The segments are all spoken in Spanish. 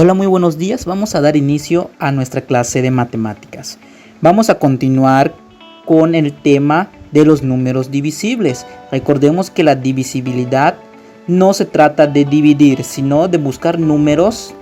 Hola, muy buenos días. Vamos a dar inicio a nuestra clase de matemáticas. Vamos a continuar con el tema de los números divisibles. Recordemos que la divisibilidad no se trata de dividir, sino de buscar números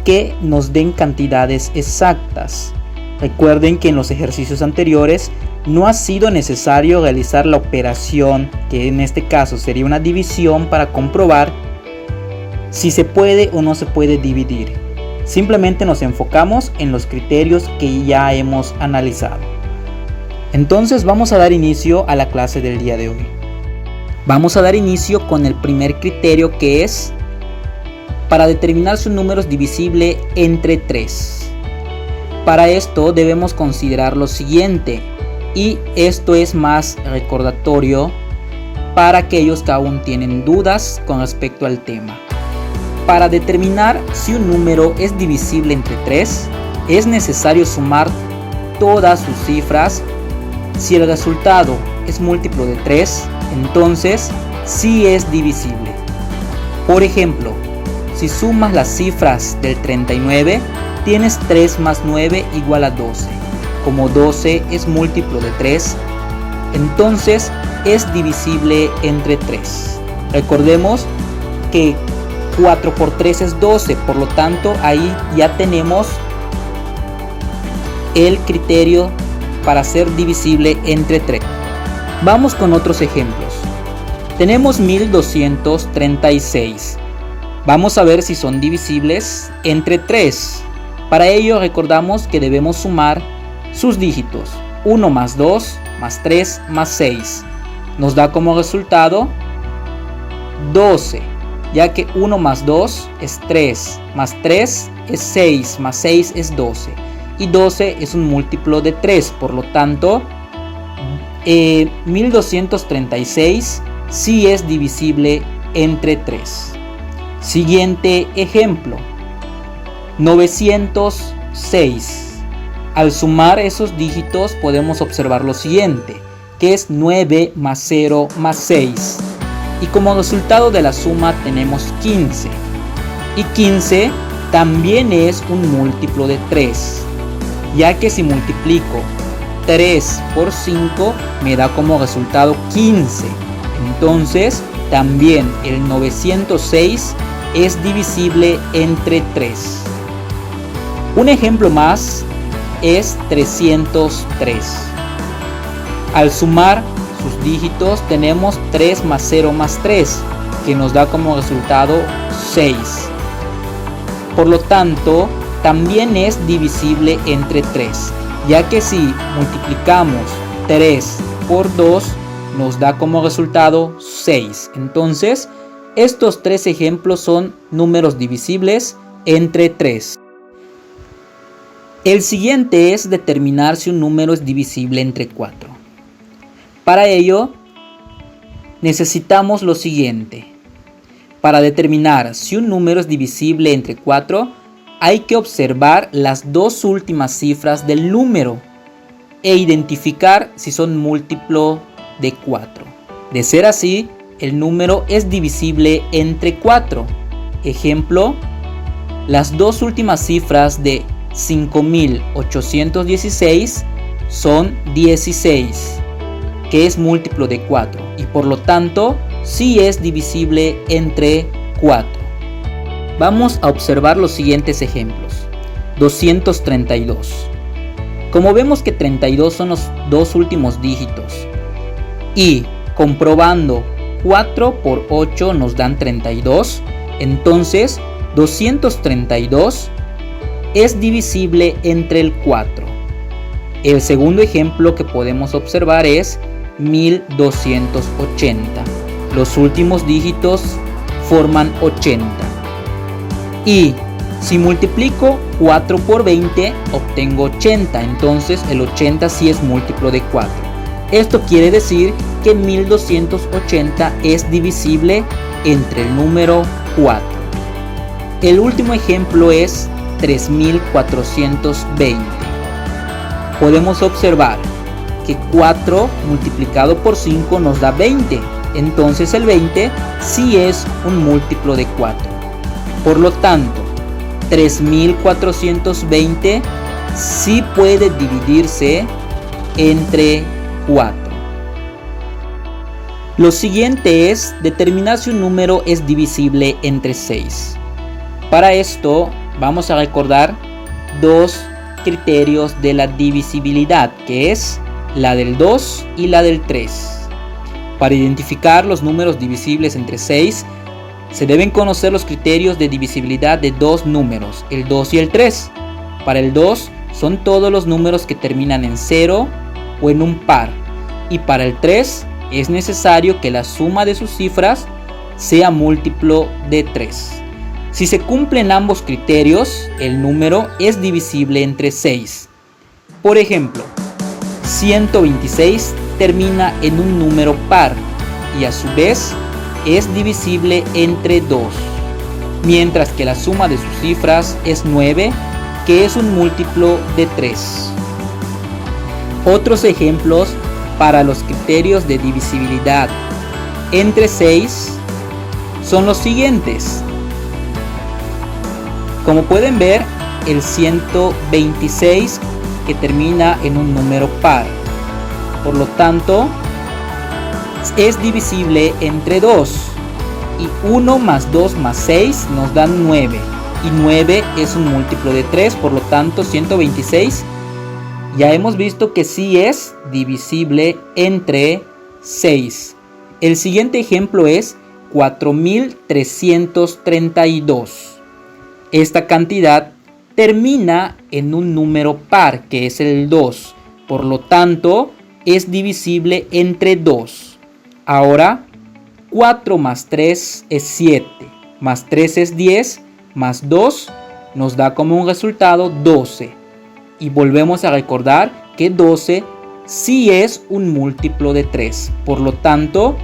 que nos den cantidades exactas. Recuerden que en los ejercicios anteriores no ha sido necesario realizar la operación, que en este caso sería una división, para comprobar si se puede o no se puede dividir. Simplemente nos enfocamos en los criterios que ya hemos analizado. Entonces vamos a dar inicio a la clase del día de hoy. Vamos a dar inicio con el primer criterio, que es para determinar si un número es divisible entre 3. Para esto debemos considerar lo siguiente, y esto es más recordatorio para aquellos que aún tienen dudas con respecto al tema. Para determinar si un número es divisible entre 3, es necesario sumar todas sus cifras. Si el resultado es múltiplo de 3, entonces sí es divisible. Por ejemplo, si sumas las cifras del 39, tienes 3 más 9 igual a 12. Como 12 es múltiplo de 3, entonces es divisible entre 3. Recordemos que 4 por 3 es 12, por lo tanto ahí ya tenemos el criterio para ser divisible entre 3. Vamos con otros ejemplos. Tenemos 1236. Vamos a ver si son divisibles entre 3. Para ello recordamos que debemos sumar sus dígitos. 1 más 2 más 3 más 6. Nos da como resultado 12. Ya que 1 más 2 es 3, más 3 es 6, más 6 es 12. Y 12 es un múltiplo de 3, por lo tanto, 1236 sí es divisible entre 3. Siguiente ejemplo, 906. Al sumar esos dígitos podemos observar lo siguiente, que es 9 más 0 más 6. Y como resultado de la suma tenemos 15. Y 15 también es un múltiplo de 3. Ya que si multiplico 3 por 5 me da como resultado 15. Entonces también el 906 es divisible entre 3. Un ejemplo más es 303. Al sumar sus dígitos tenemos 3 más 0 más 3, que nos da como resultado 6. Por lo tanto, también es divisible entre 3, ya que si multiplicamos 3 por 2 nos da como resultado 6. Entonces, estos 3 ejemplos son números divisibles entre 3. El siguiente es determinar si un número es divisible entre 4. Para ello, necesitamos lo siguiente. Para determinar si un número es divisible entre 4, hay que observar las dos últimas cifras del número e identificar si son múltiplo de 4. De ser así, el número es divisible entre 4. Ejemplo, las dos últimas cifras de 5816 son 16. Que es múltiplo de 4 y por lo tanto sí es divisible entre 4. Vamos a observar los siguientes ejemplos. 232. Como vemos que 32 son los dos últimos dígitos y comprobando 4 por 8 nos dan 32, entonces 232 es divisible entre el 4. El segundo ejemplo que podemos observar es 1280. Los últimos dígitos forman 80. Y si multiplico 4 por 20 obtengo 80. Entonces el 80 sí es múltiplo de 4. Esto quiere decir que 1280 es divisible entre el número 4. El último ejemplo es 3420. Podemos observar que 4 multiplicado por 5 nos da 20. Entonces el 20 sí es un múltiplo de 4. Por lo tanto, 3420 sí puede dividirse entre 4. Lo siguiente es determinar si un número es divisible entre 6. Para esto vamos a recordar dos criterios de la divisibilidad, que es la del 2 y la del 3. Para identificar los números divisibles entre 6, se deben conocer los criterios de divisibilidad de dos números, el 2 y el 3. Para el 2 son todos los números que terminan en 0 o en un par, y para el 3 es necesario que la suma de sus cifras sea múltiplo de 3. Si se cumplen ambos criterios, el número es divisible entre 6. Por ejemplo, 126 termina en un número par y a su vez es divisible entre 2, mientras que la suma de sus cifras es 9, que es un múltiplo de 3. Otros ejemplos para los criterios de divisibilidad entre 6 son los siguientes. Como pueden ver, el 126 que termina en un número par, por lo tanto es divisible entre 2, y 1 más 2 más 6 nos dan 9, y 9 es un múltiplo de 3, por lo tanto 126 ya hemos visto que sí es divisible entre 6. El siguiente ejemplo es 4332. Esta cantidad termina en un número par, que es el 2, por lo tanto es divisible entre 2. Ahora 4 más 3 es 7, más 3 es 10, más 2 nos da como un resultado 12. Y volvemos a recordar que 12 sí es un múltiplo de 3. Por lo tanto,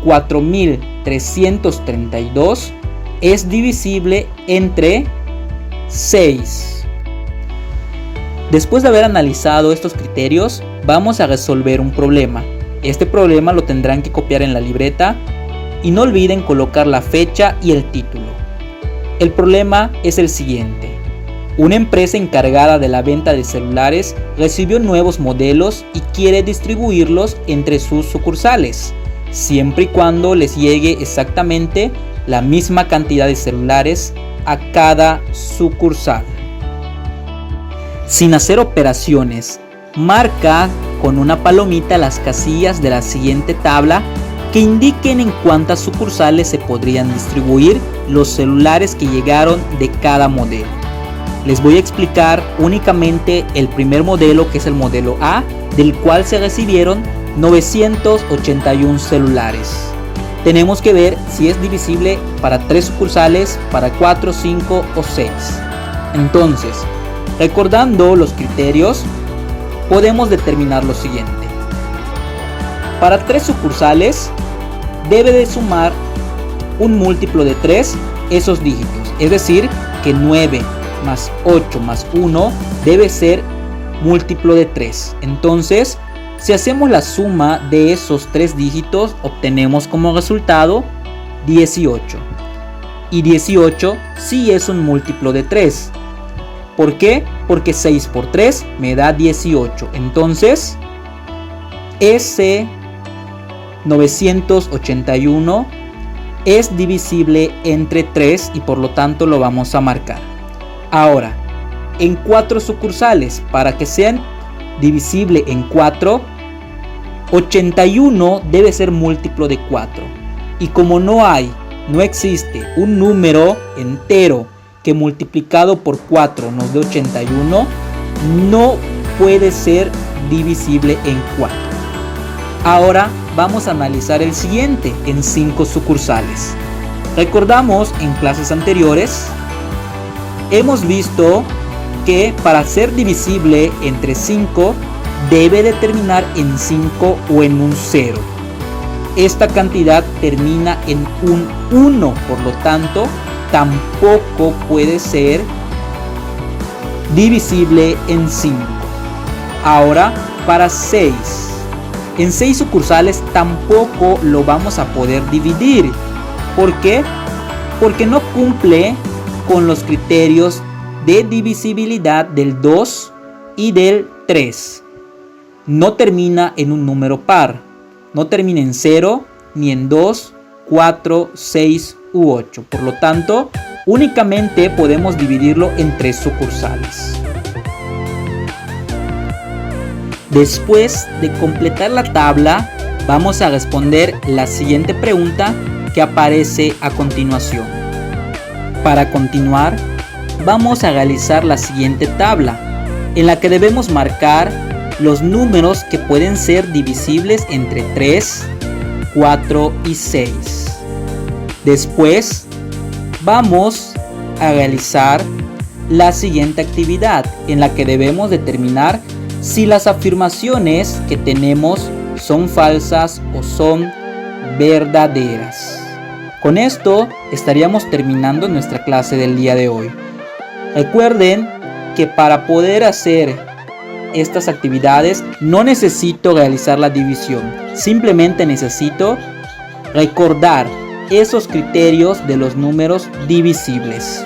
4332 es divisible entre 6. Después de haber analizado estos criterios, vamos a resolver un problema. Este problema lo tendrán que copiar en la libreta y no olviden colocar la fecha y el título. El problema es el siguiente. Una empresa encargada de la venta de celulares recibió nuevos modelos y quiere distribuirlos entre sus sucursales, siempre y cuando les llegue exactamente la misma cantidad de celulares a cada sucursal. Sin hacer operaciones, marca con una palomita las casillas de la siguiente tabla que indiquen en cuántas sucursales se podrían distribuir los celulares que llegaron de cada modelo. Les voy a explicar únicamente el primer modelo, que es el modelo A, del cual se recibieron 981 celulares. Tenemos que ver si es divisible para 3 sucursales, para 4, 5 o 6. Entonces, recordando los criterios, podemos determinar lo siguiente. Para 3 sucursales, debe de sumar un múltiplo de 3 esos dígitos, es decir, que 9 más 8 más 1 debe ser múltiplo de 3. Entonces, si hacemos la suma de esos 3 dígitos, obtenemos como resultado 18. Y 18 sí es un múltiplo de 3. ¿Por qué? Porque 6 por 3 me da 18. Entonces, ese 981 es divisible entre 3 y por lo tanto lo vamos a marcar. Ahora, en 4 sucursales, para que sean divisible en 4, 81 debe ser múltiplo de 4. Y como no existe un número entero que multiplicado por 4 nos dé 81, no puede ser divisible en 4. Ahora vamos a analizar el siguiente en 5 sucursales. Recordamos en clases anteriores, hemos visto que para ser divisible entre 5 debe de terminar en 5 o en un 0. Esta cantidad termina en un 1, por lo tanto tampoco puede ser divisible en 5. Ahora para 6. En 6 sucursales tampoco lo vamos a poder dividir. ¿Por qué? Porque no cumple con los criterios de divisibilidad del 2 y del 3. No termina en un número par. No termina en 0, ni en 2, 4, 6 u 8. Por lo tanto, únicamente podemos dividirlo en 3 sucursales. Después de completar la tabla, vamos a responder la siguiente pregunta que aparece a continuación. Para continuar, vamos a realizar la siguiente tabla, en la que debemos marcar los números que pueden ser divisibles entre 3, 4 y 6. Después, vamos a realizar la siguiente actividad, en la que debemos determinar si las afirmaciones que tenemos son falsas o son verdaderas. Con esto estaríamos terminando nuestra clase del día de hoy. Recuerden que para poder hacer estas actividades no necesito realizar la división, simplemente necesito recordar esos criterios de los números divisibles.